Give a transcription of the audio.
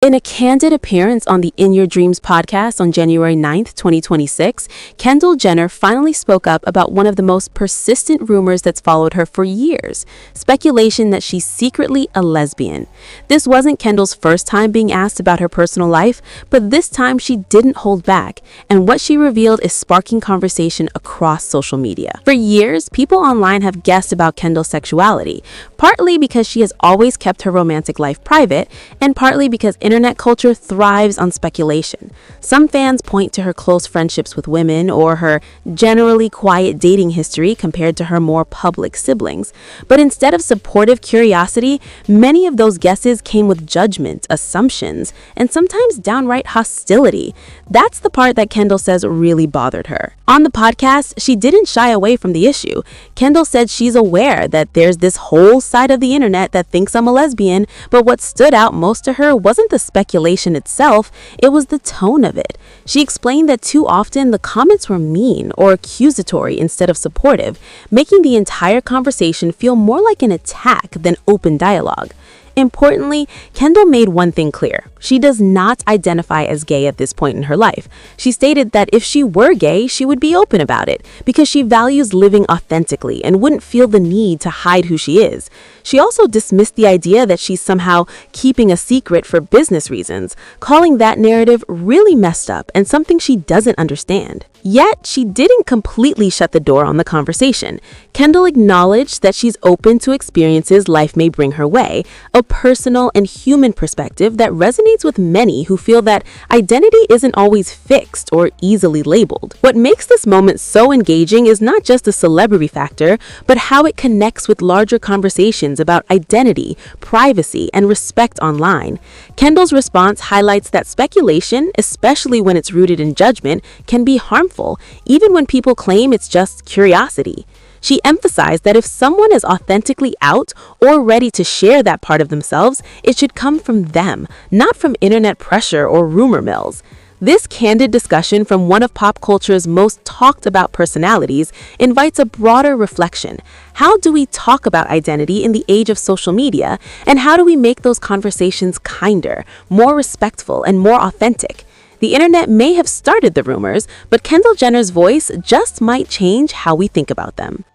In a candid appearance on the In Your Dreams podcast on January 9th, 2026, Kendall Jenner finally spoke up about one of the most persistent rumors that's followed her for years: speculation that she's secretly a lesbian. This wasn't Kendall's first time being asked about her personal life, but this time she didn't hold back, and what she revealed is sparking conversation across social media. For years, people online have guessed about Kendall's sexuality, partly because she has always kept her romantic life private, and partly because internet culture thrives on speculation. Some fans point to her close friendships with women or her generally quiet dating history compared to her more public siblings. But instead of supportive curiosity, many of those guesses came with judgment, assumptions, and sometimes downright hostility. That's the part that Kendall says really bothered her. On the podcast, she didn't shy away from the issue. Kendall said she's aware that there's this whole side of the internet that thinks I'm a lesbian, but what stood out most to her wasn't the speculation itself, it was the tone of it. She explained that too often the comments were mean or accusatory instead of supportive, making the entire conversation feel more like an attack than open dialogue. Importantly, Kendall made one thing clear. She does not identify as gay at this point in her life. She stated that if she were gay, she would be open about it because she values living authentically and wouldn't feel the need to hide who she is. She also dismissed the idea that she's somehow keeping a secret for business reasons, calling that narrative really messed up and something she doesn't understand. Yet, she didn't completely shut the door on the conversation. Kendall acknowledged that she's open to experiences life may bring her way, a personal and human perspective that resonates with many who feel that identity isn't always fixed or easily labeled. What makes this moment so engaging is not just the celebrity factor, but how it connects with larger conversations about identity, privacy, and respect online. Kendall's response highlights that speculation, especially when it's rooted in judgment, can be harmful, even when people claim it's just curiosity. She emphasized that if someone is authentically out or ready to share that part of themselves, it should come from them, not from internet pressure or rumor mills. This candid discussion from one of pop culture's most talked about personalities invites a broader reflection. How do we talk about identity in the age of social media, and how do we make those conversations kinder, more respectful, and more authentic? The internet may have started the rumors, but Kendall Jenner's voice just might change how we think about them.